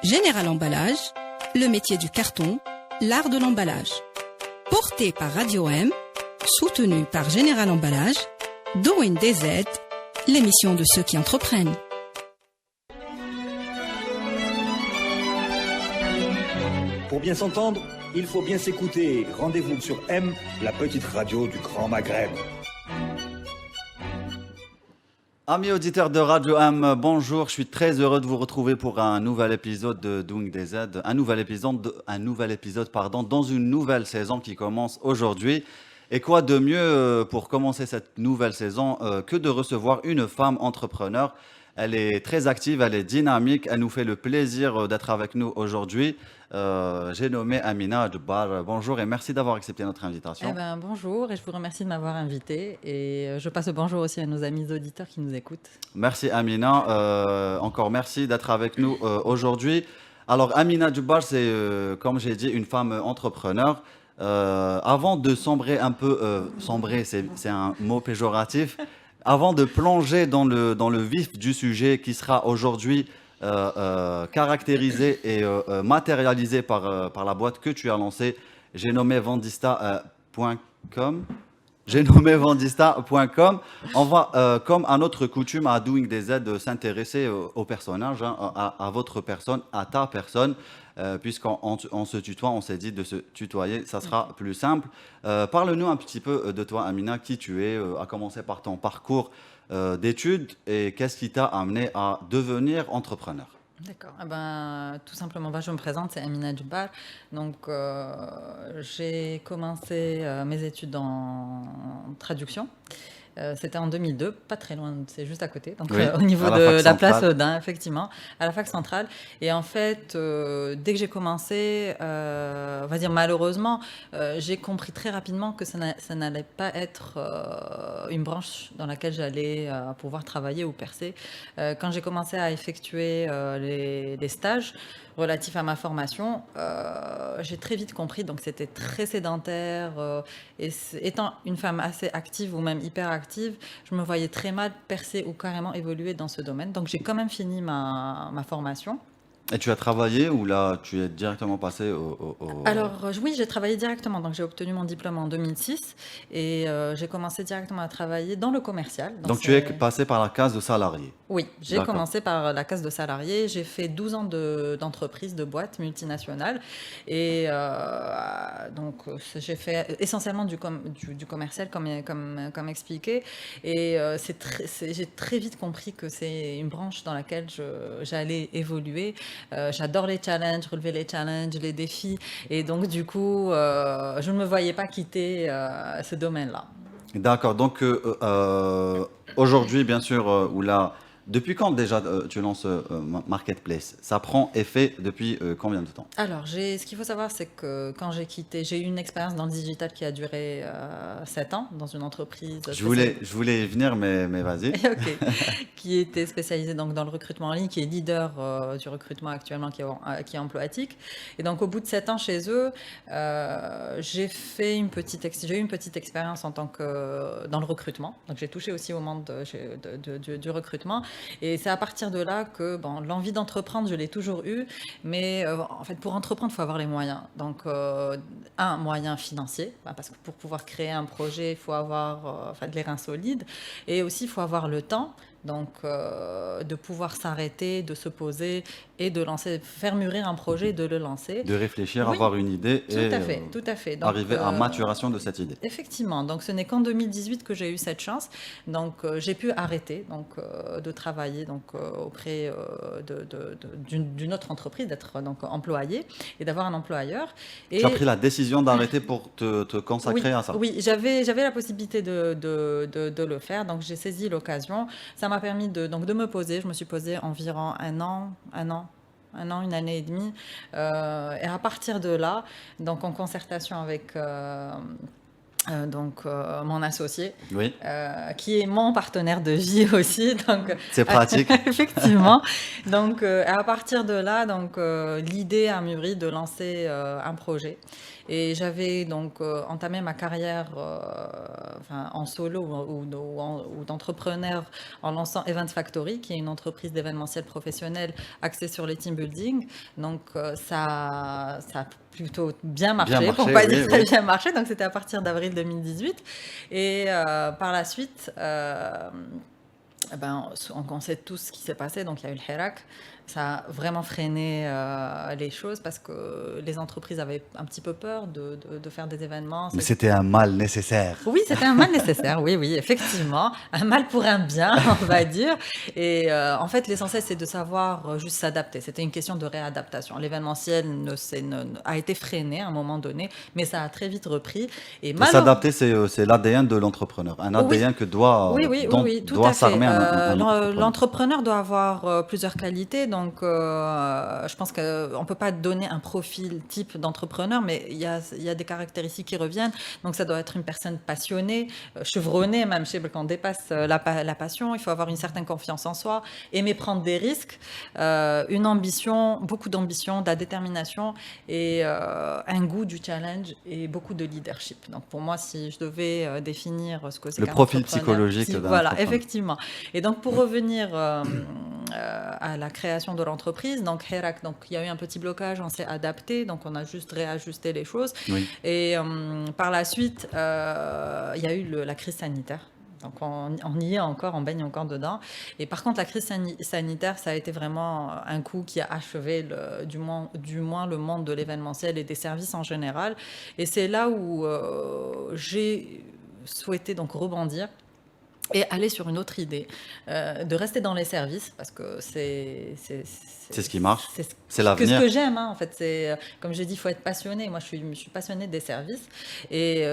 Général Emballage, le métier du carton, l'art de l'emballage. Porté par Radio M, soutenu par Général Emballage, Doing DZ, l'émission de ceux qui entreprennent. Pour bien s'entendre, il faut bien s'écouter. Rendez-vous sur M, la petite radio du Grand Maghreb. Amis auditeurs de Radio M, bonjour. Je suis très heureux de vous retrouver pour un nouvel épisode de Doing DZ, un nouvel épisode dans une nouvelle saison qui commence aujourd'hui. Et quoi de mieux pour commencer cette nouvelle saison que de recevoir une femme entrepreneur. Elle est très active, elle est dynamique, elle nous fait le plaisir d'être avec nous aujourd'hui. J'ai nommé Amina Djebbar. Bonjour et merci d'avoir accepté notre invitation. Bonjour et je vous remercie de m'avoir invité. Et je passe le bonjour aussi à nos amis auditeurs qui nous écoutent. Merci Amina. Encore merci d'être avec nous aujourd'hui. Alors Amina Djebbar, c'est comme j'ai dit une femme entrepreneur. Avant de sombrer un peu, sombrer c'est un mot péjoratif. Avant de plonger dans le vif du sujet qui sera aujourd'hui caractérisé et matérialisé par la boîte que tu as lancée, j'ai nommé Vendista.com. On va, comme à notre coutume à Doing DZ, s'intéresser au personnage, à votre personne, à ta personne. Puisqu'on se tutoie, on s'est dit de se tutoyer, ça sera plus simple. Parle-nous un petit peu de toi, Amina, qui tu es, à commencer par ton parcours d'études et qu'est-ce qui t'a amené à devenir entrepreneur? D'accord. Tout simplement, je me présente, c'est Amina Djebbar. Donc, j'ai commencé mes études en traduction. C'était en 2002, pas très loin, c'est juste à côté, donc oui, au niveau de la place Odin, effectivement, à la fac centrale. Et en fait, dès que j'ai commencé, on va dire malheureusement, j'ai compris très rapidement que ça n'allait pas être une branche dans laquelle j'allais pouvoir travailler ou percer. Quand j'ai commencé à effectuer les stages relatifs à ma formation, j'ai très vite compris, donc c'était très sédentaire, et étant une femme assez active ou même hyper active, je me voyais très mal percer ou carrément évoluer dans ce domaine. Donc j'ai quand même fini ma formation. Et tu as travaillé ou là tu es directement passé au... Alors oui, j'ai travaillé directement. Donc j'ai obtenu mon diplôme en 2006 et j'ai commencé directement à travailler dans le commercial. Donc tu es passé par la case de salarié? Oui, j'ai commencé par la case de salarié. J'ai fait 12 ans d'entreprise, de boîte multinationale. Et donc j'ai fait essentiellement du commercial comme expliqué. Et j'ai très vite compris que c'est une branche dans laquelle j'allais évoluer. J'adore les challenges, relever les challenges, les défis. Et donc, du coup, je ne me voyais pas quitter ce domaine-là. D'accord. Donc, aujourd'hui, bien sûr, depuis quand déjà tu lances Marketplace? Ça prend effet depuis combien de temps? Alors, ce qu'il faut savoir, c'est que quand j'ai quitté, j'ai eu une expérience dans le digital qui a duré 7 ans dans une entreprise. Je voulais y venir, mais vas-y. Ok. Qui était spécialisée donc, dans le recrutement en ligne, qui est leader du recrutement actuellement, qui est Emploatic. Et donc, au bout de 7 ans chez eux, j'ai eu une petite expérience dans le recrutement. Donc, j'ai touché aussi au monde du recrutement. Et c'est à partir de là que l'envie d'entreprendre, je l'ai toujours eue. Mais en fait, pour entreprendre, il faut avoir les moyens. Donc, un moyen financier, parce que pour pouvoir créer un projet, il faut avoir les reins solides. Et aussi, il faut avoir le temps. Donc, de pouvoir s'arrêter, de se poser et de faire mûrir un projet et de le lancer. De réfléchir, oui, avoir une idée tout à fait. Donc, arriver à maturation de cette idée. Effectivement. Donc, ce n'est qu'en 2018 que j'ai eu cette chance. Donc, j'ai pu arrêter de travailler auprès d'une autre entreprise, d'être employé et d'avoir un employeur. Et tu as pris la décision d'arrêter pour te consacrer à ça? Oui, j'avais la possibilité de le faire. Donc, j'ai saisi l'occasion. Ça m'a permis de me poser. Je me suis posée environ un an, une année et demie. Et à partir de là, donc en concertation avec mon associé, Oui, qui est mon partenaire de vie aussi. Donc, c'est pratique. effectivement. Donc, à partir de là, donc, l'idée a mûri de lancer un projet. Et j'avais donc entamé ma carrière en solo ou d'entrepreneur en lançant Event Factory, qui est une entreprise d'événementiel professionnel axée sur les team building. Donc, ça a plutôt bien marché, pour ne pas dire très bien marché. Donc, c'était à partir d'avril 2018. Et par la suite, on sait tous ce qui s'est passé. Donc, il y a eu le Hirak. Ça a vraiment freiné les choses parce que les entreprises avaient un petit peu peur de faire des événements. Mais c'était un mal nécessaire. Oui, c'était un mal nécessaire, oui, effectivement. Un mal pour un bien, on va dire. Et en fait, l'essentiel, c'est de savoir juste s'adapter. C'était une question de réadaptation. L'événementiel a été freiné à un moment donné, mais ça a très vite repris. Et s'adapter, c'est l'ADN de l'entrepreneur. Un ADN que doit s'armer l'entrepreneur doit avoir plusieurs qualités. Donc, je pense qu'on ne peut pas donner un profil type d'entrepreneur, mais il y a des caractéristiques qui reviennent. Donc, ça doit être une personne passionnée, chevronnée, même, je sais pas, quand on dépasse la passion. Il faut avoir une certaine confiance en soi, aimer prendre des risques, une ambition, beaucoup d'ambition, de la détermination et un goût du challenge et beaucoup de leadership. Donc, pour moi, si je devais définir ce que c'est le profil psychologique d'un voilà, effectivement. Et donc, pour revenir à la création de l'entreprise, donc Hirak, donc il y a eu un petit blocage, on s'est adapté, donc on a juste réajusté les choses. Oui. Et par la suite, il y a eu la crise sanitaire. Donc on y est encore, on baigne encore dedans. Et par contre, la crise sanitaire, ça a été vraiment un coup qui a achevé du moins le monde de l'événementiel et des services en général. Et c'est là où j'ai souhaité donc rebondir et aller sur une autre idée, de rester dans les services, parce que c'est ce qui marche, c'est Ce l'avenir. que j'aime, en fait, c'est, comme j'ai dit, il faut être passionné. Moi, je suis passionnée des services. Et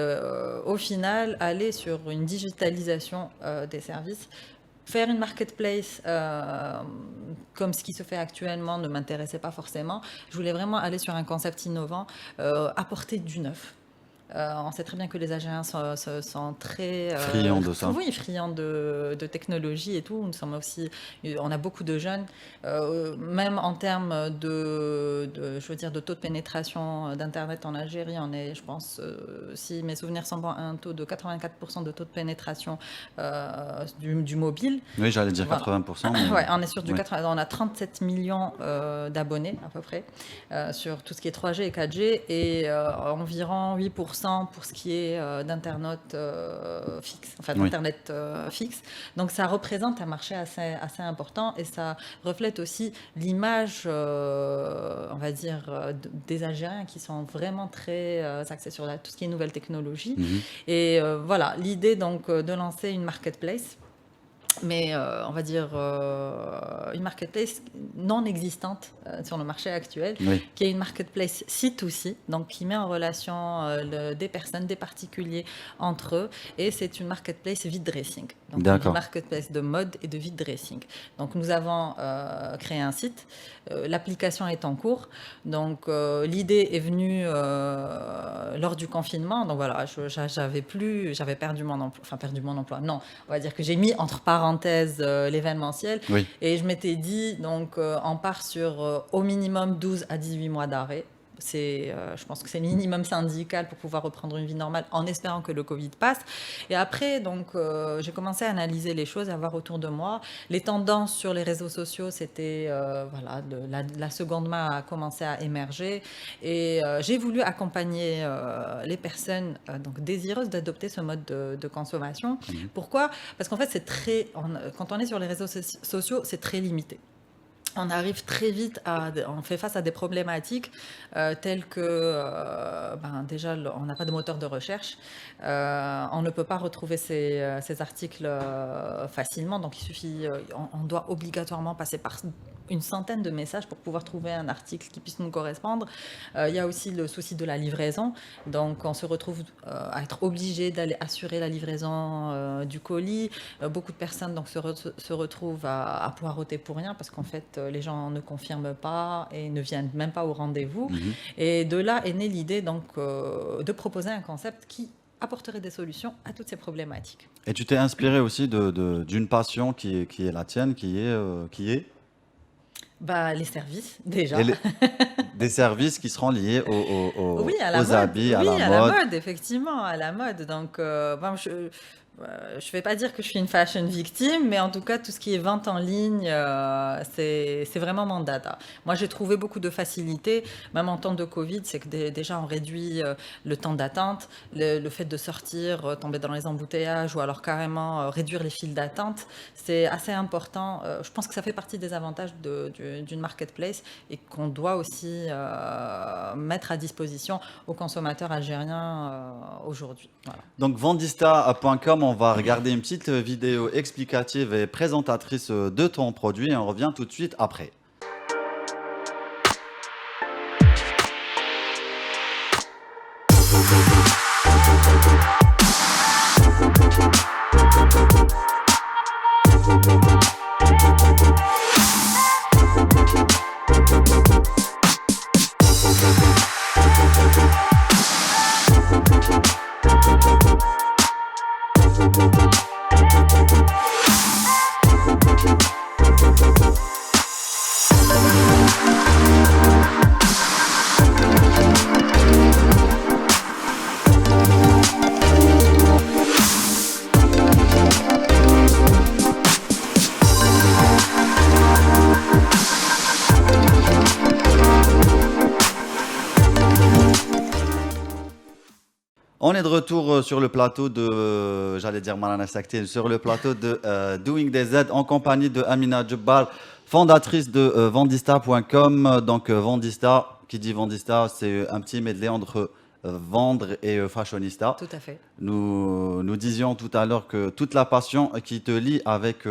au final, aller sur une digitalisation des services, faire une marketplace comme ce qui se fait actuellement ne m'intéressait pas forcément. Je voulais vraiment aller sur un concept innovant, apporter du neuf. On sait très bien que les Algériens sont très friands de ça. Oui, friands de technologie et tout. On a beaucoup de jeunes, même en termes de taux de pénétration d'internet en Algérie. On est, je pense, si mes souvenirs sont bons, à un taux de 84% de taux de pénétration du mobile. Oui, j'allais dire 80%. Mais... ouais, on est sur du 80%. On a 37 millions d'abonnés à peu près sur tout ce qui est 3G et 4G et environ 8% pour ce qui est d'internet fixe, enfin d'internet fixe. Donc ça représente un marché assez important et ça reflète aussi l'image, on va dire, des Algériens qui sont vraiment très axés sur tout ce qui est nouvelles technologies. Et voilà, l'idée donc de lancer une marketplace. Mais on va dire une marketplace non existante sur le marché actuel, qui est une marketplace C2C, donc qui met en relation des personnes, des particuliers entre eux, et c'est une marketplace vide dressing. Donc une marketplace de mode et de vide dressing. Donc nous avons créé un site, l'application est en cours, donc l'idée est venue lors du confinement, donc voilà, j'avais perdu mon emploi, non, on va dire que j'ai mis entre parenthèses l'événementiel et je m'étais dit donc on part sur au minimum 12 à 18 mois d'arrêt. Je pense que c'est le minimum syndical pour pouvoir reprendre une vie normale en espérant que le Covid passe. Et après, donc, j'ai commencé à analyser les choses, à voir autour de moi. Les tendances sur les réseaux sociaux, c'était, la seconde main a commencé à émerger. Et j'ai voulu accompagner les personnes donc, désireuses d'adopter ce mode de consommation. Pourquoi ? Parce qu'en fait, quand on est sur les réseaux sociaux, c'est très limité. On arrive très vite on fait face à des problématiques telles que, déjà, on n'a pas de moteur de recherche, on ne peut pas retrouver ces articles facilement, donc il suffit, on doit obligatoirement passer par une centaine de messages pour pouvoir trouver un article qui puisse nous correspondre. Il y a aussi le souci de la livraison, donc on se retrouve à être obligé d'aller assurer la livraison du colis. Beaucoup de personnes donc, se retrouvent à poireauter pour rien parce qu'en fait les gens ne confirment pas et ne viennent même pas au rendez-vous. Et de là est née l'idée donc, de proposer un concept qui apporterai des solutions à toutes ces problématiques. Et tu t'es inspiré aussi d'une passion qui est la tienne, qui est Bah, les services, déjà. et les- des services qui seront liés Oui, à la aux mode. habits, à Oui, la à la mode. mode, effectivement, à la mode. Donc, bon, je vais pas dire que je suis une fashion victime, mais en tout cas, tout ce qui est vente en ligne, c'est vraiment mon dada. Moi, j'ai trouvé beaucoup de facilité, même en temps de Covid, c'est que déjà, on réduit le temps d'attente, le fait de sortir, tomber dans les embouteillages ou alors carrément réduire les files d'attente, c'est assez important. Je pense que ça fait partie des avantages d'une marketplace et qu'on doit aussi mettre à disposition aux consommateurs algériens aujourd'hui. Voilà. Donc vendista.com, on va regarder une petite vidéo explicative et présentatrice de ton produit et on revient tout de suite après. On est de retour sur le plateau de, j'allais dire Malana Sakti, sur le plateau de Doing DZ en compagnie de Amina Djebbar, fondatrice de Vendista.com. Donc Vendista, qui dit Vendista, c'est un petit medley entre vendre et fashionista. Tout à fait. Nous disions tout à l'heure que toute la passion qui te lie avec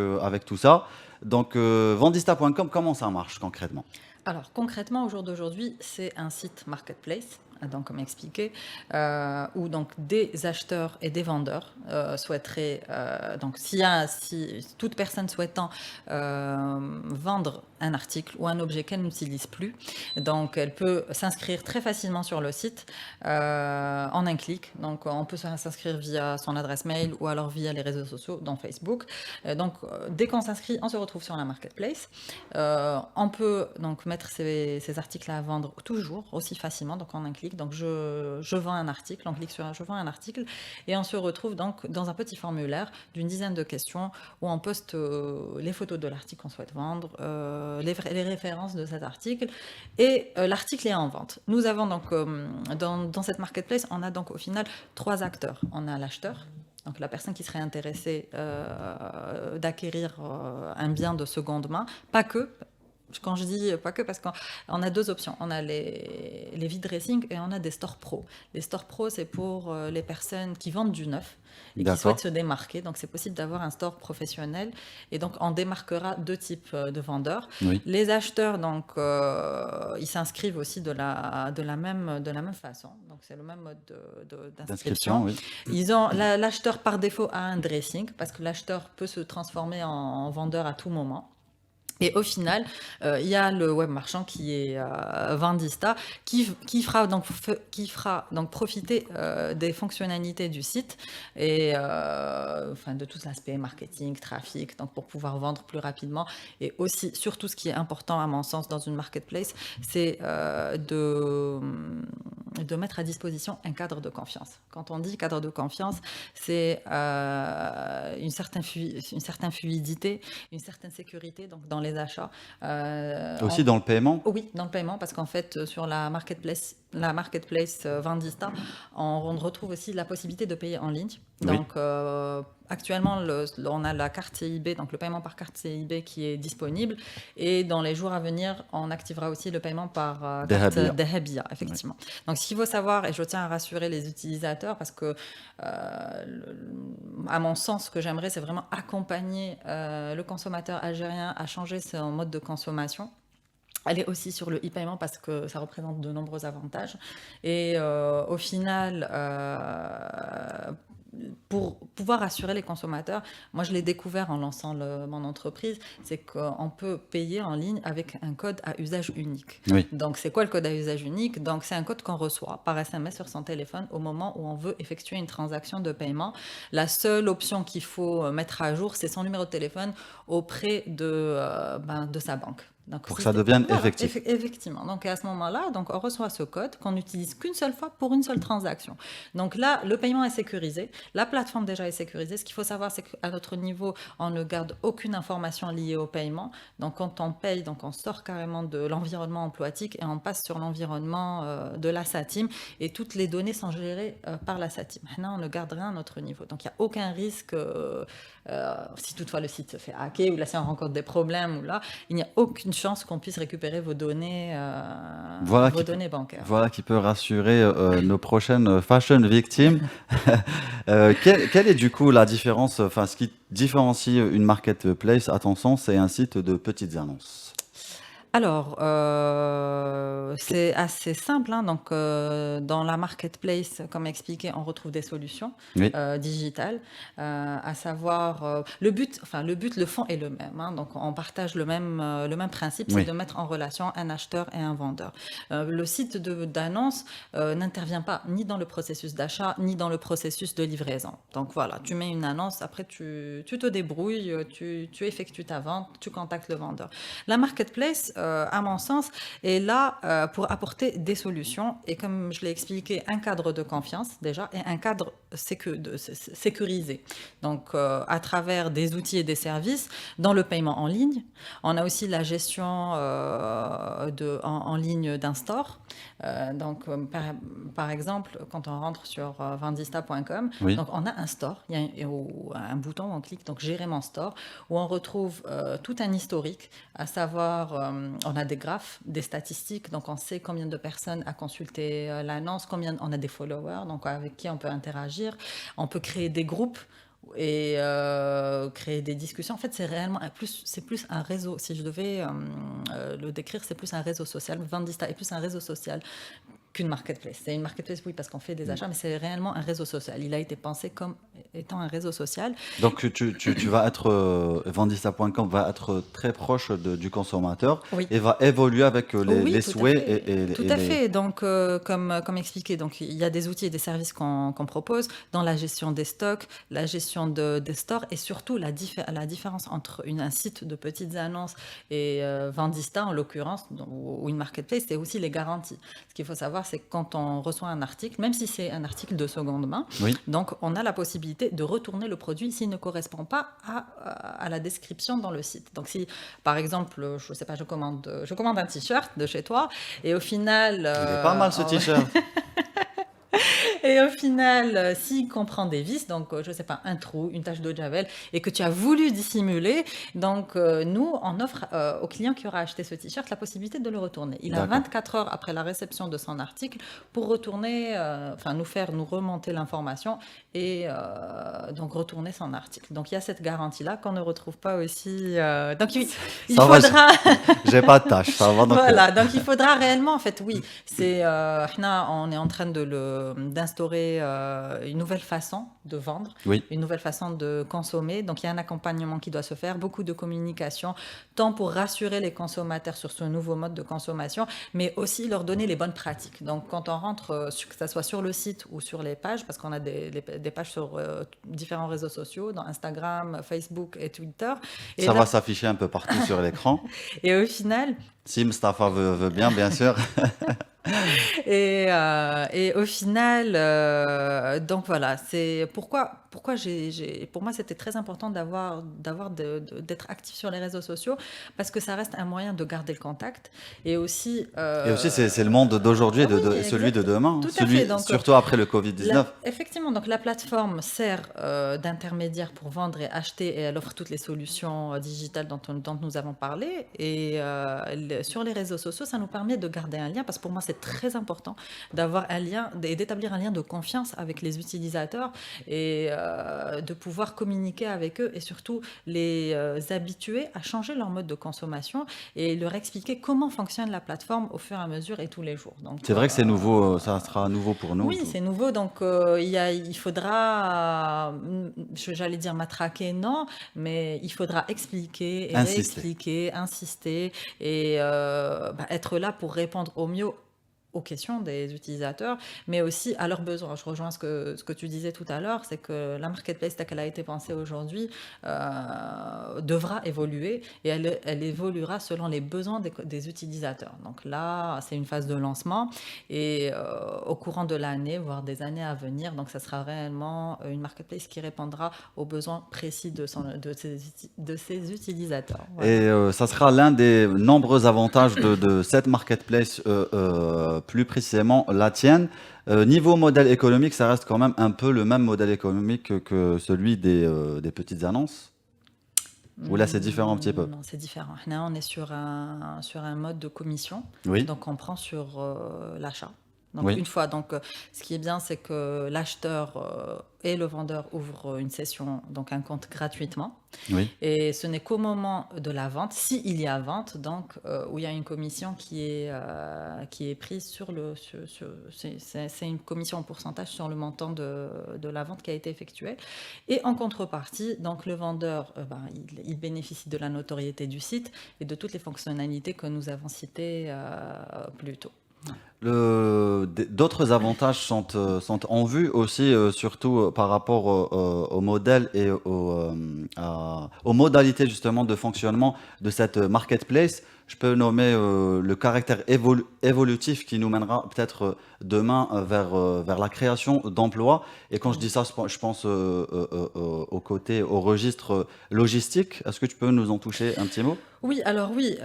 tout ça. Donc Vendista.com, comment ça marche concrètement? Alors concrètement, au jour d'aujourd'hui, c'est un site marketplace, donc comme expliqué, où donc des acheteurs et des vendeurs souhaiteraient, donc si toute personne souhaitant vendre un article ou un objet qu'elle n'utilise plus, donc elle peut s'inscrire très facilement sur le site en un clic. Donc on peut s'inscrire via son adresse mail ou alors via les réseaux sociaux, dont Facebook. Donc dès qu'on s'inscrit, on se retrouve sur la marketplace. On peut donc mettre ces articles à vendre toujours aussi facilement, donc en un clic. Donc je vends un article, on clique sur je vends un article et on se retrouve donc dans un petit formulaire d'une dizaine de questions où on poste les photos de l'article qu'on souhaite vendre, les références de cet article et l'article est en vente. Nous avons donc dans cette marketplace, on a donc au final 3 acteurs. On a l'acheteur, donc la personne qui serait intéressée d'acquérir un bien de seconde main, pas que. Quand je dis pas que, parce qu'on a 2 options. On a les vide-dressing et on a des stores pro. Les stores pro, c'est pour les personnes qui vendent du neuf et qui souhaitent se démarquer. Donc, c'est possible d'avoir un store professionnel. Et donc, on démarquera 2 types de vendeurs. Oui. Les acheteurs, donc, ils s'inscrivent aussi de la même façon. Donc, c'est le même mode d'inscription. Oui. L'acheteur, par défaut, a un dressing parce que l'acheteur peut se transformer en vendeur à tout moment. Et au final, il y a le web marchand qui est Vendista, qui fera donc profiter des fonctionnalités du site et de tout l'aspect marketing, trafic, donc pour pouvoir vendre plus rapidement. Et aussi, surtout, ce qui est important à mon sens dans une marketplace, c'est de mettre à disposition un cadre de confiance. Quand on dit cadre de confiance, c'est une certaine fluidité, une certaine sécurité donc dans les achats. Aussi dans le paiement? Oui, dans le paiement, parce qu'en fait, sur la marketplace Vendista, on retrouve aussi la possibilité de payer en ligne. Donc, actuellement, on a la carte CIB, donc le paiement par carte CIB qui est disponible. Et dans les jours à venir, on activera aussi le paiement par carte Dahabia, effectivement. Oui. Donc, ce qu'il faut savoir, et je tiens à rassurer les utilisateurs, parce que, à mon sens, ce que j'aimerais, c'est vraiment accompagner le consommateur algérien à changer son mode de consommation. Elle est aussi sur le e-paiement parce que ça représente de nombreux avantages. Et au final, pour pouvoir assurer les consommateurs, moi je l'ai découvert en lançant mon entreprise, c'est qu'on peut payer en ligne avec un code à usage unique. Oui. Donc c'est quoi le code à usage unique? Donc c'est un code qu'on reçoit par SMS sur son téléphone au moment où on veut effectuer une transaction de paiement. La seule option qu'il faut mettre à jour, c'est son numéro de téléphone auprès de sa banque. Donc, Pour que ça devienne effectif. Effectivement. Donc, à ce moment-là, donc, on reçoit ce code qu'on n'utilise qu'une seule fois pour une seule transaction. Donc là, le paiement est sécurisé. La plateforme déjà est sécurisée. Ce qu'il faut savoir, c'est qu'à notre niveau, on ne garde aucune information liée au paiement. Donc, quand on paye, donc, on sort carrément de l'environnement emploatique et on passe sur l'environnement de la SATIM. Et toutes les données sont gérées par la SATIM. Maintenant, on ne garde rien à notre niveau. Donc, il n'y a aucun risque, si toutefois le site se fait hacker ou là, si on rencontre des problèmes, ou là, il n'y a aucune chance qu'on puisse récupérer vos données, données bancaires. Voilà qui peut rassurer nos prochaines fashion victimes. Quelle est du coup la différence, enfin ce qui différencie une marketplace à ton sens et un site de petites annonces? Alors, c'est assez simple, hein. Donc, dans la marketplace, comme expliqué, on retrouve des solutions digitales, à savoir le but, le fond est le même, hein. Donc, on partage le même principe, c'est de mettre en relation un acheteur et un vendeur. Le site d'annonce n'intervient pas ni dans le processus d'achat, ni dans le processus de livraison. Donc, voilà, tu mets une annonce, après tu te débrouilles, tu effectues ta vente, tu contactes le vendeur. La marketplace, à mon sens, est là pour apporter des solutions et, comme je l'ai expliqué, un cadre de confiance déjà et un cadre sécurisé. Donc, à travers des outils et des services, dans le paiement en ligne, on a aussi la gestion en ligne d'un store. Donc, par exemple, quand on rentre sur vendista.com, donc on a un store, il y a un bouton où on clique, donc gérer mon store, où on retrouve tout un historique, à savoir, on a des graphes, des statistiques, donc on sait combien de personnes a consulté l'annonce, combien on a des followers, donc avec qui on peut interagir, on peut créer des groupes et créer des discussions. En fait, c'est plus un réseau. Si je devais le décrire, c'est plus un réseau social. Vendista est plus un réseau social qu'une marketplace. C'est une marketplace, oui, parce qu'on fait des achats, mais c'est réellement un réseau social. Il a été pensé comme étant un réseau social. Donc, tu vas être, vendista.com va être très proche du consommateur et va évoluer avec les souhaits. Tout à fait. Donc, comme expliqué, donc, il y a des outils et des services qu'on propose dans la gestion des stocks, la gestion des stores et surtout la différence entre un site de petites annonces et Vendista, en l'occurrence, ou une marketplace, c'est aussi les garanties. Ce qu'il faut savoir, c'est que quand on reçoit un article, même si c'est un article de seconde main, donc on a la possibilité de retourner le produit s'il ne correspond pas à la description dans le site. Donc si, par exemple, je sais pas, je commande un t-shirt de chez toi et au final... Il est pas mal ce t-shirt. Et au final, s'il comprend des vices, donc je ne sais pas, un trou, une tache d'eau de javel, et que tu as voulu dissimuler, donc nous, on offre au client qui aura acheté ce t-shirt la possibilité de le retourner. Il a 24 heures après la réception de son article pour retourner, nous remonter l'information et donc retourner son article. Donc il y a cette garantie-là qu'on ne retrouve pas aussi. Donc il faudra. J'ai pas de tâche, ça va. Donc... Voilà, donc il faudra réellement, en fait, oui, on est en train d'instaurer une nouvelle façon de vendre, une nouvelle façon de consommer. Donc, il y a un accompagnement qui doit se faire, beaucoup de communication, tant pour rassurer les consommateurs sur ce nouveau mode de consommation, mais aussi leur donner les bonnes pratiques. Donc, quand on rentre, que ça soit sur le site ou sur les pages, parce qu'on a des pages sur différents réseaux sociaux, dans Instagram, Facebook et Twitter. Et ça va s'afficher un peu partout sur l'écran. Et au final... Si Mustapha veut bien sûr. Et au final, donc voilà, c'est pourquoi pour moi c'était très important d'être actif sur les réseaux sociaux, parce que ça reste un moyen de garder le contact et aussi c'est le monde d'aujourd'hui et celui de demain, surtout après le Covid-19. Effectivement, donc la plateforme sert d'intermédiaire pour vendre et acheter, et elle offre toutes les solutions digitales dont nous avons parlé, et sur les réseaux sociaux, ça nous permet de garder un lien, parce que pour moi c'est très important d'avoir un lien et d'établir un lien de confiance avec les utilisateurs et de pouvoir communiquer avec eux et surtout les habituer à changer leur mode de consommation et leur expliquer comment fonctionne la plateforme au fur et à mesure et tous les jours. Donc, C'est vrai que c'est nouveau, ça sera nouveau pour nous. oui, c'est nouveau, donc il faudra, j'allais dire matraquer, non, mais il faudra expliquer et réexpliquer, insister et être là pour répondre au mieux aux questions des utilisateurs, mais aussi à leurs besoins. Je rejoins ce que tu disais tout à l'heure, c'est que la marketplace telle qu'elle a été pensée aujourd'hui devra évoluer et elle évoluera selon les besoins des utilisateurs. Donc là, c'est une phase de lancement et au courant de l'année, voire des années à venir, donc ça sera réellement une marketplace qui répondra aux besoins précis de ses utilisateurs. Voilà. Et ça sera l'un des nombreux avantages de cette marketplace, plus précisément la tienne. Niveau modèle économique, ça reste quand même un peu le même modèle économique que celui des petites annonces. Ou là, c'est différent un petit peu? Non, c'est différent. Là, on est sur un mode de commission. Oui. Donc, on prend sur l'achat. Donc, Oui. une fois. Donc, ce qui est bien, c'est que l'acheteur et le vendeur ouvrent une session, donc un compte gratuitement. Oui. Et ce n'est qu'au moment de la vente, s'il y a vente, donc où il y a une commission qui est prise sur le. C'est une commission en pourcentage sur le montant de la vente qui a été effectuée. Et en contrepartie, donc le vendeur, il bénéficie de la notoriété du site et de toutes les fonctionnalités que nous avons citées plus tôt. D'autres avantages sont en vue aussi, surtout par rapport au modèle et aux modalités justement de fonctionnement de cette marketplace. Je peux nommer le caractère évolutif qui nous mènera peut-être demain vers la création d'emplois. Et quand je dis ça, je pense au registre logistique. Est-ce que tu peux nous en toucher un petit mot? Oui, alors oui,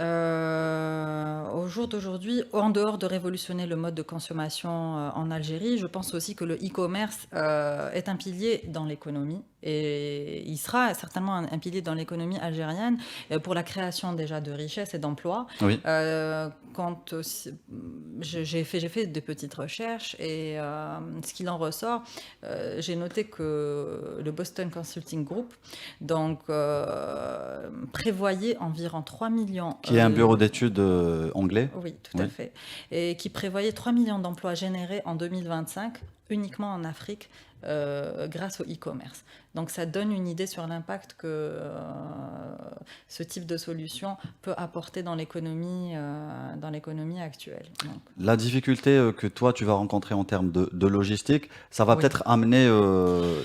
au jour d'aujourd'hui, en dehors de révolutionner le mode de consommation en Algérie, je pense aussi que le e-commerce est un pilier dans l'économie et il sera certainement un pilier dans l'économie algérienne pour la création déjà de richesses et d'emplois. Oui. Quand j'ai fait des petites recherches et ce qu'il en ressort, j'ai noté que le Boston Consulting Group donc, prévoyait environ 3 millions... Qui est un bureau d'études anglais. Oui, tout à fait. Et qui prévoyait 3 millions d'emplois générés en 2025 uniquement en Afrique grâce au e-commerce. Donc ça donne une idée sur l'impact que ce type de solution peut apporter dans l'économie actuelle. Donc. La difficulté que toi tu vas rencontrer en termes de logistique, ça va peut-être amener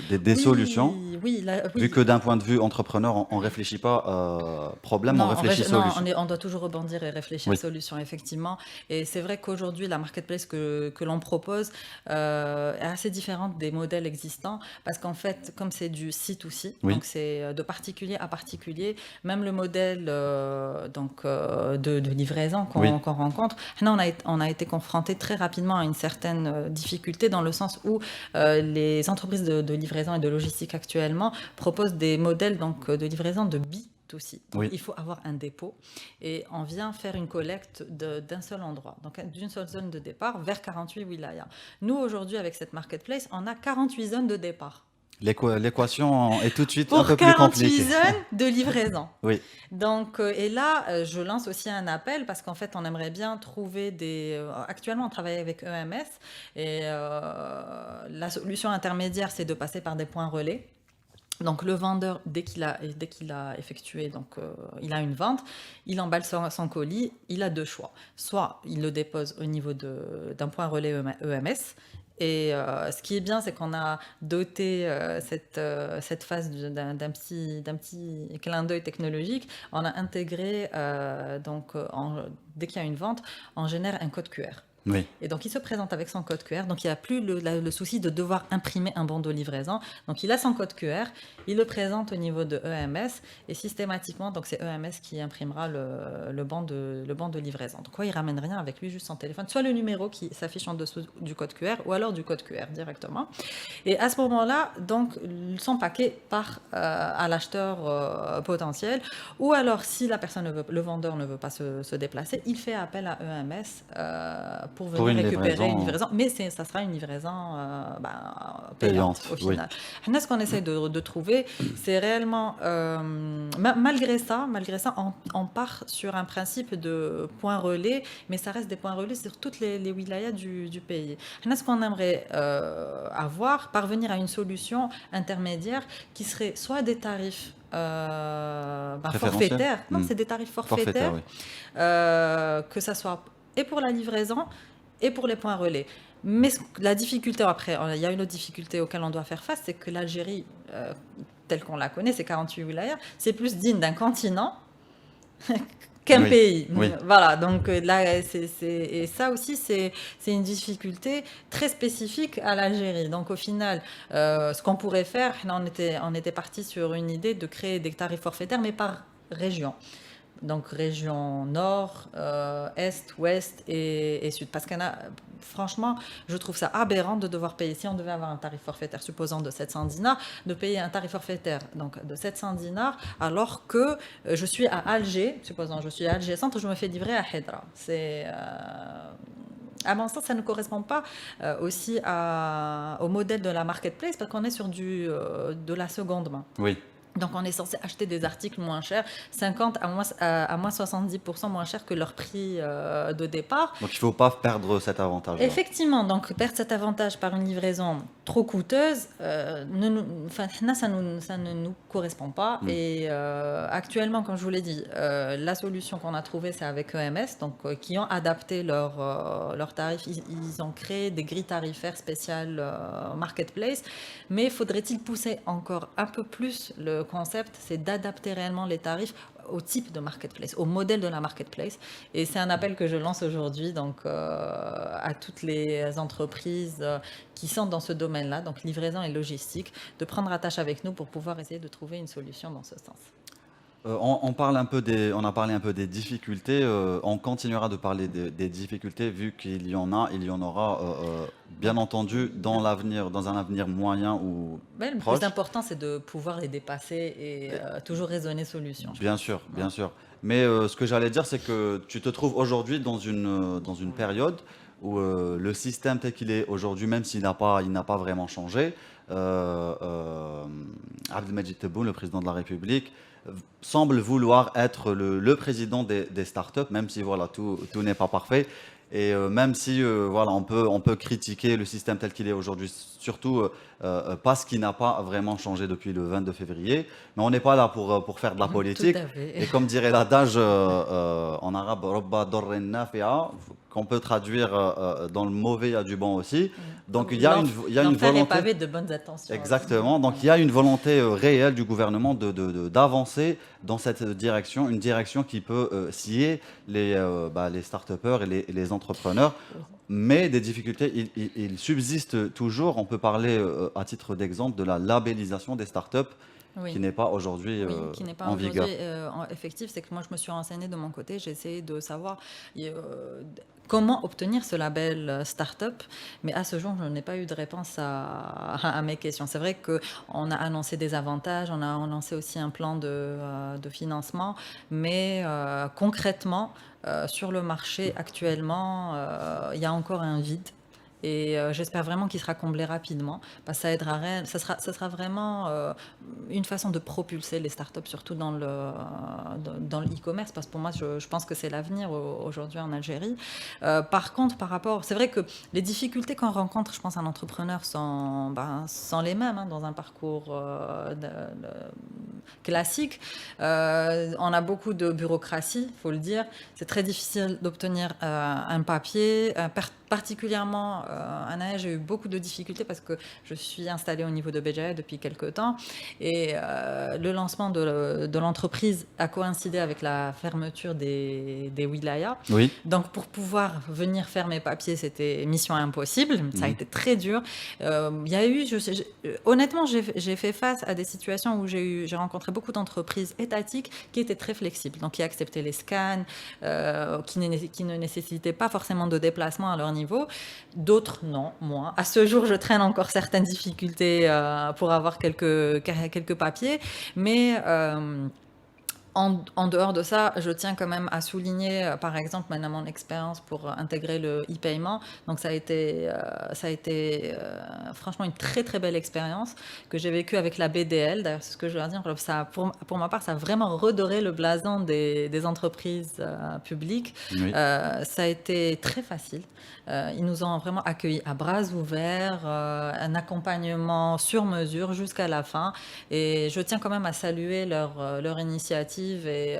des solutions. Oui, vu que d'un point de vue entrepreneur, on ne réfléchit pas problème, on réfléchit solution. Non, on doit toujours rebondir et réfléchir solution, effectivement. Et c'est vrai qu'aujourd'hui, la marketplace que l'on propose est assez différente des modèles existants parce qu'en fait, comme c'est du C2C, donc c'est de particulier à particulier, même le modèle de livraison qu'on rencontre, là, on a été confronté très rapidement à une certaine difficulté dans le sens où les entreprises de livraison et de logistique actuellement proposent des modèles donc, de livraison de B2C. Donc, il faut avoir un dépôt et on vient faire une collecte d'un seul endroit, donc d'une seule zone de départ vers 48 wilayas. Nous, aujourd'hui, avec cette marketplace, on a 48 zones de départ. L'équation est tout de suite pour un peu plus compliquée. Pour 48 zones de livraison. Oui. Donc, et là, je lance aussi un appel parce qu'en fait, on aimerait bien trouver actuellement, on travaille avec EMS et la solution intermédiaire, c'est de passer par des points relais. Donc le vendeur, dès qu'il a effectué, donc il a une vente, il emballe son colis, il a deux choix. Soit il le dépose au niveau d'un point relais EMS, et ce qui est bien, c'est qu'on a doté cette phase d'un petit clin d'œil technologique. On a intégré, dès qu'il y a une vente, on génère un code QR. Oui. Et donc, il se présente avec son code QR. Donc, il n'y a plus le souci de devoir imprimer un bon de livraison. Donc, il a son code QR, il le présente au niveau de EMS et systématiquement, donc c'est EMS qui imprimera le banc de livraison. Donc, il ne ramène rien avec lui, juste son téléphone, soit le numéro qui s'affiche en dessous du code QR ou alors du code QR directement. Et à ce moment-là, donc, son paquet part à l'acheteur potentiel ou alors, si la personne le vendeur ne veut pas se déplacer, il fait appel à EMS pour Pour venir une récupérer une livraison. livraison, mais ça sera une livraison payante Payante, au oui. final. Là, ce qu'on essaie de trouver, c'est réellement, malgré ça, on part sur un principe de points relais, mais ça reste des points relais sur toutes les wilayas du pays. Là, ce qu'on aimerait parvenir à une solution intermédiaire qui serait soit des tarifs Préférentiels. forfaitaires, non, Hmm. c'est des tarifs Forfaitaire, forfaitaires, oui. que ça soit et pour la livraison et pour les points relais. Mais la difficulté, après, il y a une autre difficulté auquel on doit faire face, c'est que l'Algérie, telle qu'on la connaît, c'est 48 wilayas, c'est plus digne d'un continent qu'un Oui, pays. oui. Voilà, donc là, et ça aussi, c'est une difficulté très spécifique à l'Algérie. Donc au final, ce qu'on pourrait faire, là, on était parti sur une idée de créer des tarifs forfaitaires, mais par région. Donc région nord, est, ouest et sud. Parce que franchement, je trouve ça aberrant de devoir payer, si on devait avoir un tarif forfaitaire supposant de 700 dinars, de payer un tarif forfaitaire donc de 700 dinars, alors que je suis à Alger, supposons je suis à Alger centre, je me fais livrer à Hedra. C'est... à mon sens, ça ne correspond pas aussi au modèle de la marketplace, parce qu'on est sur de la seconde main. Oui. Donc, on est censé acheter des articles moins chers, 50 à moins 70% moins chers que leur prix de départ. Donc il ne faut pas perdre cet avantage. Effectivement, donc perdre cet avantage par une livraison trop coûteuse, ça ne nous correspond pas. Et actuellement, comme je vous l'ai dit, la solution qu'on a trouvée, c'est avec EMS, donc, qui ont adapté leurs tarifs. Ils ont créé des grilles tarifaires spéciales marketplace. Mais faudrait-il pousser encore un peu plus le concept, c'est d'adapter réellement les tarifs au type de marketplace, au modèle de la marketplace. Et c'est un appel que je lance aujourd'hui donc, à toutes les entreprises qui sont dans ce domaine-là, donc livraison et logistique, de prendre attache avec nous pour pouvoir essayer de trouver une solution dans ce sens. On a parlé un peu des difficultés. On continuera de parler des difficultés vu qu'il y en aura bien entendu dans un avenir moyen ou Le proche. plus important, c'est de pouvoir les dépasser et toujours raisonner solution. Bien sûr, bien sûr. Mais ce que j'allais dire, c'est que tu te trouves aujourd'hui dans une période où le système tel qu'il est aujourd'hui, même s'il n'a pas vraiment changé, Abdelmadjid Tebboune, le président de la République, semble vouloir être le président des startups, même si voilà, tout n'est pas parfait. Et même si voilà, on peut critiquer le système tel qu'il est aujourd'hui, surtout parce qu'il n'a pas vraiment changé depuis le 22 février. Mais on n'est pas là pour faire de la politique. Et comme dirait l'adage en arabe, Robba dorren nafi'a, qu'on peut traduire dans le mauvais, il y a du bon aussi. Donc il y a une volonté. Est pavé de bonnes intentions. Exactement. Donc il y a une volonté réelle du gouvernement d'avancer dans cette direction, une direction qui peut scier les start-upers et les entrepreneurs. Mais des difficultés, il subsiste toujours. On peut parler à titre d'exemple de la labellisation des start-up. Oui. Qui n'est pas aujourd'hui en vigueur. Effectif, c'est que moi je me suis renseignée de mon côté, j'ai essayé de savoir comment obtenir ce label start-up, mais à ce jour je n'ai pas eu de réponse à mes questions. C'est vrai qu'on a annoncé des avantages, on a annoncé aussi un plan de financement, mais concrètement sur le marché actuellement il y a encore un vide. Et j'espère vraiment qu'il sera comblé rapidement, parce que ça sera vraiment une façon de propulser les startups, surtout dans le e-commerce, parce que pour moi, je pense que c'est l'avenir aujourd'hui en Algérie. Par contre, c'est vrai que les difficultés qu'on rencontre, je pense, un entrepreneur sont les mêmes dans un parcours classique. On a beaucoup de bureaucratie, il faut le dire. C'est très difficile d'obtenir un papier, particulièrement en Aïe, j'ai eu beaucoup de difficultés parce que je suis installée au niveau de Béjaïa depuis quelques temps et le lancement de l'entreprise a coïncidé avec la fermeture des wilayas. Oui. Donc pour pouvoir venir faire mes papiers, c'était mission impossible. Ça a été très dur. Honnêtement, j'ai fait face à des situations où j'ai rencontré beaucoup d'entreprises étatiques qui étaient très flexibles, donc qui acceptaient les scans, qui ne nécessitaient pas forcément de déplacement à leur niveau. D'autres, non, moi. À ce jour, je traîne encore certaines difficultés pour avoir quelques papiers, mais En dehors de ça, je tiens quand même à souligner, par exemple, maintenant mon expérience pour intégrer le e-paiement. Donc ça a été franchement une très très belle expérience que j'ai vécue avec la BDL. D'ailleurs, c'est ce que je veux dire. Ça, pour ma part, ça a vraiment redoré le blason des entreprises publiques. Oui. Ça a été très facile. Ils nous ont vraiment accueillis à bras ouverts, un accompagnement sur mesure jusqu'à la fin. Et je tiens quand même à saluer leur initiative et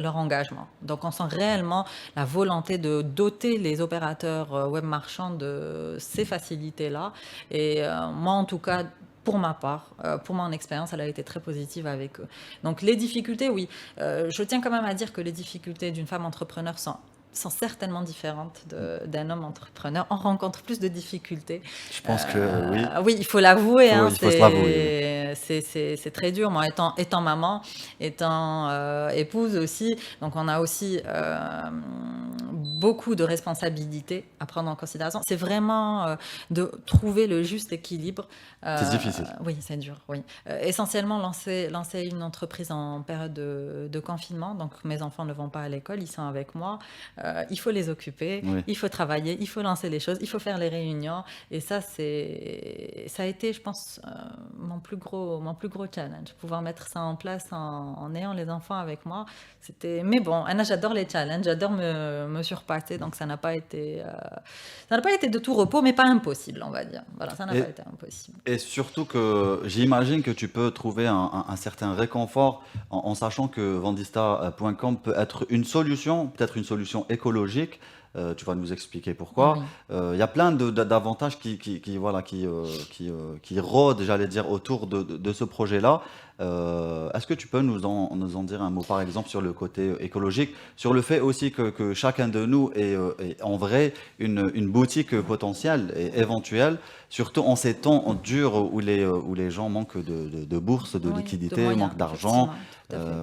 leur engagement. Donc on sent réellement la volonté de doter les opérateurs web marchands de ces facilités-là. Et moi, en tout cas, pour ma part, pour mon expérience, elle a été très positive avec eux. Donc les difficultés, oui. Je tiens quand même à dire que les difficultés d'une femme entrepreneur sont certainement différentes d'un homme entrepreneur. On rencontre plus de difficultés. Je pense que oui. Oui, il faut l'avouer. Il faut se l'avouer. C'est très dur. Moi, étant maman, étant épouse aussi, donc on a aussi beaucoup de responsabilités à prendre en considération. C'est vraiment de trouver le juste équilibre. C'est difficile. Oui, c'est dur. Oui. Essentiellement, lancer une entreprise en période de confinement. Donc, mes enfants ne vont pas à l'école, ils sont avec moi. Il faut les occuper, il faut travailler, il faut lancer les choses, il faut faire les réunions. Et ça a été, je pense, mon plus gros challenge. Pouvoir mettre ça en place en ayant les enfants avec moi. Mais bon, Anna, j'adore les challenges, j'adore me surpasser. Donc, ça n'a pas été de tout repos, mais pas impossible, on va dire. Voilà, ça n'a pas été impossible. Et surtout que j'imagine que tu peux trouver un certain réconfort en sachant que Vendista.com peut être une solution, peut-être une solution écologique. Tu vas nous expliquer pourquoi. Il y a plein d'avantages qui rôdent, j'allais dire, autour de ce projet-là. Est-ce que tu peux nous en dire un mot, par exemple, sur le côté écologique, sur le fait aussi que chacun de nous est en vrai une boutique potentielle et éventuelle, surtout en ces temps durs où les gens manquent de bourse, de liquidité, manquent d'argent.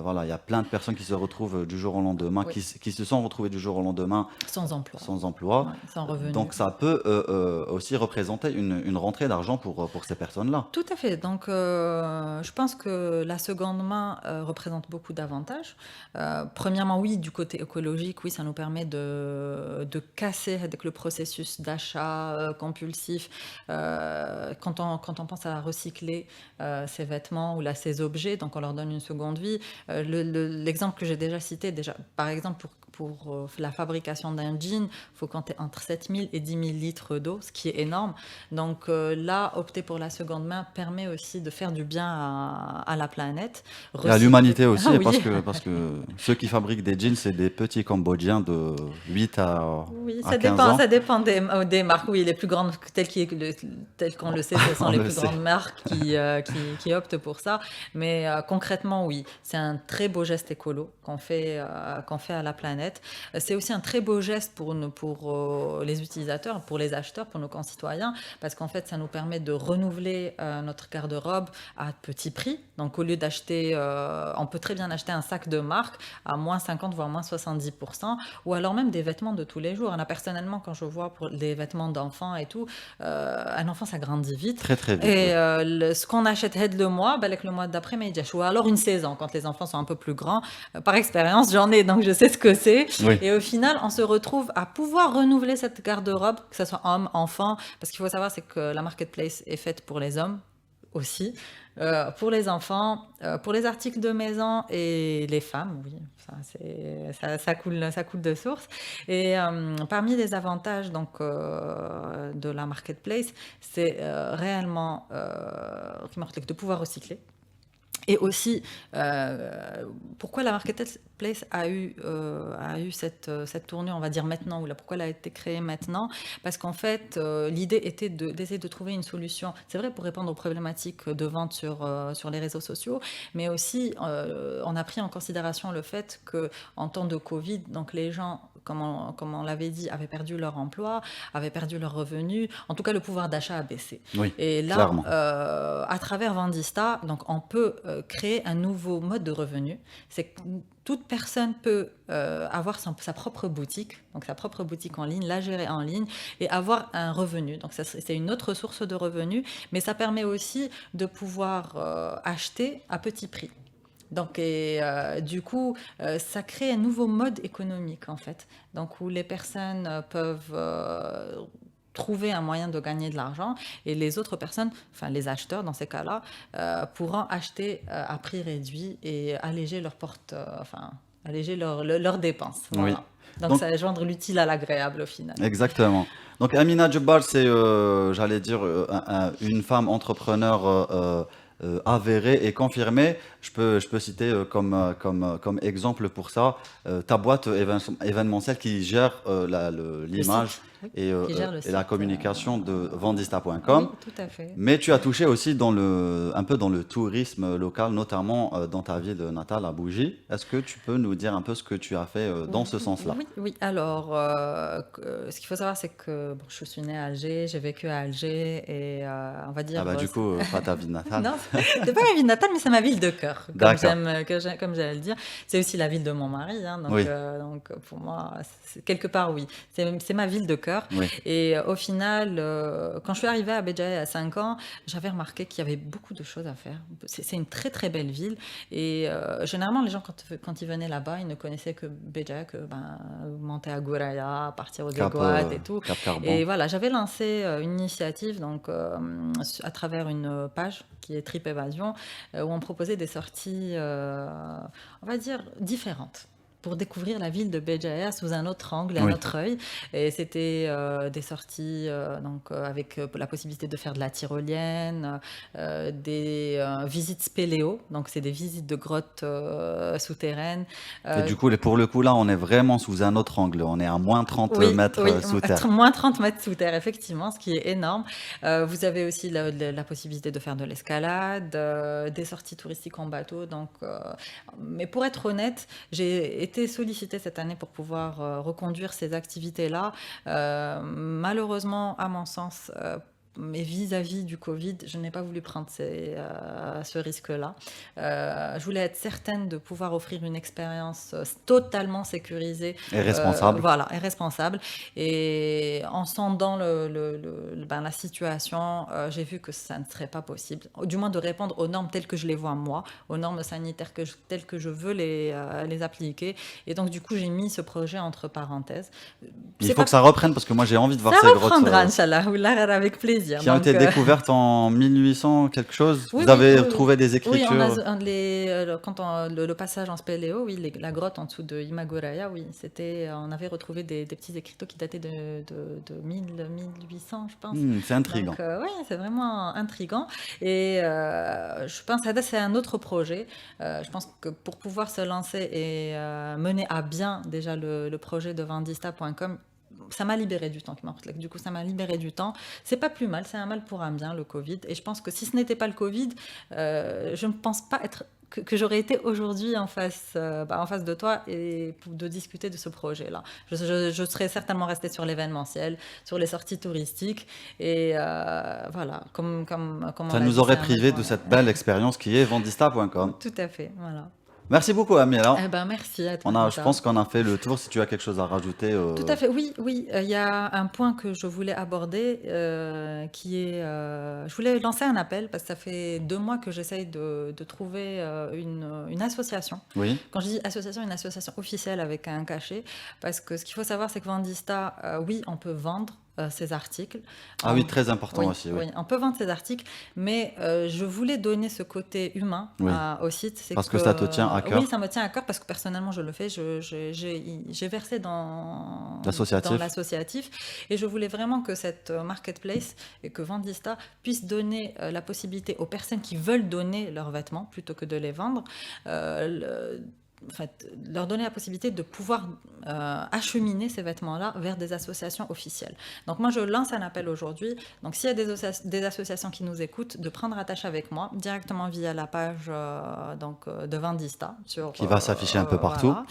Voilà, il y a plein de personnes qui se retrouvent du jour au lendemain, qui se sont retrouvées du jour au lendemain sans emploi. Sans revenu. Donc ça peut aussi représenter une rentrée d'argent pour ces personnes-là. Tout à fait. Donc je pense que la seconde main représente beaucoup d'avantages. Premièrement, oui, du côté écologique, oui, ça nous permet de casser avec le processus d'achat compulsif. Quand on pense à recycler ces vêtements ou ces objets, donc on leur donne une seconde vie. L'exemple que j'ai déjà cité, par exemple, pour la fabrication d'un jean, il faut compter entre 7 000 et 10 000 litres d'eau, ce qui est énorme. Donc là, opter pour la seconde main permet aussi de faire du bien à la planète. Et à l'humanité aussi, parce que ceux qui fabriquent des jeans, c'est des petits Cambodgiens de 8 à 15 ans. Ça dépend des marques. Oui, les plus grandes, telles qu'on le sait, ce sont les plus grandes marques qui optent pour ça. Mais concrètement, oui, c'est un très beau geste écolo qu'on fait à la planète. C'est aussi un très beau geste pour les utilisateurs, pour les acheteurs, pour nos concitoyens, parce qu'en fait, ça nous permet de renouveler notre garde-robe à petit prix. Donc, au lieu d'acheter, on peut très bien acheter un sac de marque à moins 50, voire moins 70%, ou alors même des vêtements de tous les jours. Personnellement, quand je vois pour les vêtements d'enfants et tout, un enfant, ça grandit vite. Très, très vite. Et ce qu'on achète le mois, avec le mois d'après, ou alors une saison, quand les enfants sont un peu plus grands. Par expérience, j'en ai, donc je sais ce que c'est. Oui. Et au final, on se retrouve à pouvoir renouveler cette garde-robe, que ce soit homme, enfant, parce qu'il faut savoir, c'est que la marketplace est faite pour les hommes aussi, pour les enfants, pour les articles de maison et les femmes, oui, ça coule de source. Et parmi les avantages donc, de la marketplace, c'est réellement de pouvoir recycler. Et aussi, pourquoi la marketplace a eu cette tournure, on va dire maintenant, ou pourquoi elle a été créée maintenant? Parce qu'en fait, l'idée était d'essayer de trouver une solution, c'est vrai, pour répondre aux problématiques de vente sur les réseaux sociaux, mais aussi, on a pris en considération le fait qu'en temps de Covid, donc les gens, comme on l'avait dit, avaient perdu leur emploi, avaient perdu leurs revenus, en tout cas le pouvoir d'achat a baissé. Oui, et là, à travers Vendista, donc on peut créer un nouveau mode de revenu. C'est que toute personne peut avoir sa propre boutique, donc sa propre boutique en ligne, la gérer en ligne et avoir un revenu. Donc c'est une autre source de revenus, mais ça permet aussi de pouvoir acheter à petit prix. Donc, du coup, ça crée un nouveau mode économique, en fait. Donc, où les personnes peuvent trouver un moyen de gagner de l'argent et les autres personnes, enfin les acheteurs dans ces cas-là, pourront acheter à prix réduit et alléger alléger leurs dépenses. Voilà. Oui. Donc, ça va joindre l'utile à l'agréable au final. Exactement. Donc Amina Djebbal, c'est, j'allais dire, une femme entrepreneur avérée et confirmée. Je peux citer comme exemple pour ça ta boîte événementielle qui gère l'image Oui, et, qui gère le et la site, communication de vendista.com. Oui, tout à fait. Mais tu as touché aussi un peu dans le tourisme local, notamment dans ta ville natale à Bougie. Est-ce que tu peux nous dire un peu ce que tu as fait dans ce sens-là? Oui. Alors, ce qu'il faut savoir, c'est que bon, je suis née à Alger, j'ai vécu à Alger et on va dire. Ah bah du coup, pas ta ville natale. Non, c'est pas ma ville natale, mais c'est ma ville de cœur, D'accord. comme j'allais le dire. C'est aussi la ville de mon mari, hein, donc, Oui. donc pour moi, quelque part, oui. C'est ma ville de cœur. Oui. Et au final, quand je suis arrivée à Béjaïa à 5 ans, j'avais remarqué qu'il y avait beaucoup de choses à faire. C'est une très très belle ville. Et généralement, les gens, quand ils venaient là-bas, ils ne connaissaient que Béjaïa, que monter à Gouraya, partir aux Aiguates et tout. Cap Carbon. Et voilà, j'avais lancé une initiative donc, à travers une page qui est Trip Évasion, où on proposait des sorties, on va dire, différentes, pour découvrir la ville de Béjaïa sous un autre angle, un autre œil. Et c'était des sorties donc, avec la possibilité de faire de la tyrolienne, des visites spéléo, donc c'est des visites de grottes souterraines. Et du coup, pour le coup, là, on est vraiment sous un autre angle. On est à moins 30 mètres sous terre. Moins 30 mètres sous terre, effectivement, ce qui est énorme. Vous avez aussi la possibilité de faire de l'escalade, des sorties touristiques en bateau. Donc, mais pour être honnête, j'ai été sollicitée cette année pour pouvoir reconduire ces activités-là. Malheureusement, à mon sens, mais vis-à-vis du Covid, je n'ai pas voulu prendre ce risque-là. Je voulais être certaine de pouvoir offrir une expérience totalement sécurisée. Et responsable. Voilà, et responsable. Et en sondant la situation, j'ai vu que ça ne serait pas possible, du moins de répondre aux normes telles que je les vois moi, aux normes sanitaires telles que je veux les appliquer. Et donc, du coup, j'ai mis ce projet entre parenthèses. Il faut que ça reprenne parce que moi, j'ai envie de voir ces grottes. Ça reprendra, Inch'Allah, avec plaisir. Qui ont été découvertes en 1800 quelque chose. Oui, vous avez retrouvé des écritures. Oui, quand le passage en spéléo, oui, la grotte en dessous de Imagoraya, oui, on avait retrouvé des petits écriteaux qui dataient de 1800, je pense. C'est intriguant. Oui, c'est vraiment intriguant. Et je pense que c'est un autre projet. Je pense que pour pouvoir se lancer et mener à bien déjà le projet de vendista.com, ça m'a libéré du temps. Du coup, ça m'a libéré du temps. C'est pas plus mal, c'est un mal pour un bien, le Covid. Et je pense que si ce n'était pas le Covid, je ne pense pas que j'aurais été aujourd'hui en face de toi et de discuter de ce projet-là. Je serais certainement restée sur l'événementiel, sur les sorties touristiques. Et voilà, comme ça nous aurait privé de cette belle expérience qui est vendista.com. Tout à fait, voilà. Merci beaucoup, Amira. Merci à toi. Je pense qu'on a fait le tour. Si tu as quelque chose à rajouter. Tout à fait, oui. Il y a un point que je voulais aborder qui est... je voulais lancer un appel parce que ça fait 2 mois que j'essaye de trouver une association. Oui. Quand je dis association, une association officielle avec un cachet. Parce que ce qu'il faut savoir, c'est que Vendista, oui, on peut vendre ces articles. Ah oui, très important aussi. Oui, on peut vendre ces articles, mais je voulais donner ce côté humain au site. Parce que ça te tient à cœur. Oui, ça me tient à cœur parce que personnellement, je le fais. J'ai versé dans l'associatif et je voulais vraiment que cette marketplace et que Vendista puisse donner la possibilité aux personnes qui veulent donner leurs vêtements plutôt que de les vendre. Leur donner la possibilité de pouvoir acheminer ces vêtements-là vers des associations officielles. Donc moi, je lance un appel aujourd'hui. Donc s'il y a des associations qui nous écoutent, de prendre attache avec moi directement via la page de Vendista. Qui va s'afficher un peu partout. Voilà.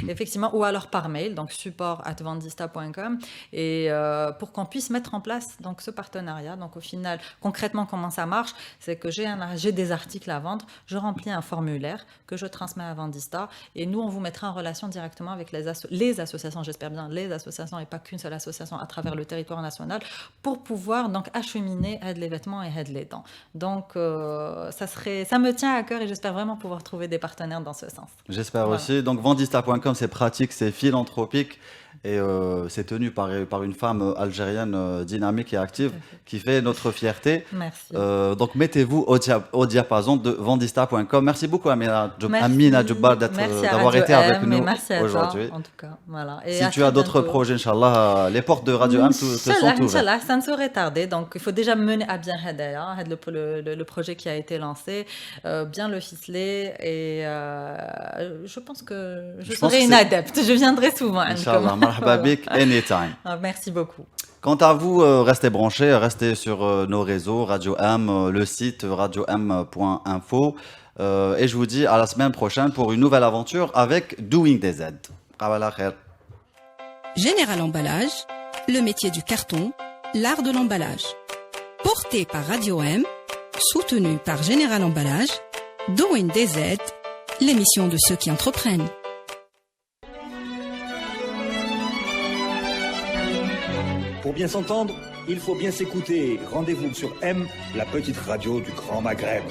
Effectivement, ou alors par mail, donc support@vendista.com, et pour qu'on puisse mettre en place donc, ce partenariat. Donc au final, concrètement, comment ça marche? C'est que j'ai des articles à vendre, je remplis un formulaire que je transmets à Vendista, Et nous, on vous mettra en relation directement avec les associations, j'espère bien, les associations et pas qu'une seule association à travers le territoire national pour pouvoir donc acheminer aide les vêtements et aide les dents. Donc, ça me tient à cœur et j'espère vraiment pouvoir trouver des partenaires dans ce sens. J'espère aussi. Donc, Vendista.com, c'est pratique, c'est philanthropique et c'est tenu par une femme algérienne dynamique et active qui fait notre fierté. Merci. Donc, mettez-vous au diapason de Vendista.com. Merci beaucoup, Amina Djoubar, d'avoir été avec nous aujourd'hui. En tout cas, voilà. Et si tu as d'autres projets, Inch'Allah, les portes de Radio M te sont ouvertes. Inch'Allah, ça ne saurait tarder. Donc, il faut déjà mener à bien le projet qui a été lancé, bien le ficeler. Et je pense que je serai une adepte. Je viendrai souvent. Inch'Allah, marhaba bik, anytime. Merci beaucoup. Quant à vous, restez branchés, restez sur nos réseaux, Radio M, le site radiom.info. Et je vous dis à la semaine prochaine pour une nouvelle aventure avec Doing des Z. Général Emballage, le métier du carton, l'art de l'emballage. Porté par Radio M, soutenu par Général Emballage, Doing des Z, l'émission de ceux qui entreprennent. Pour bien s'entendre, il faut bien s'écouter. Rendez-vous sur M, la petite radio du Grand Maghreb.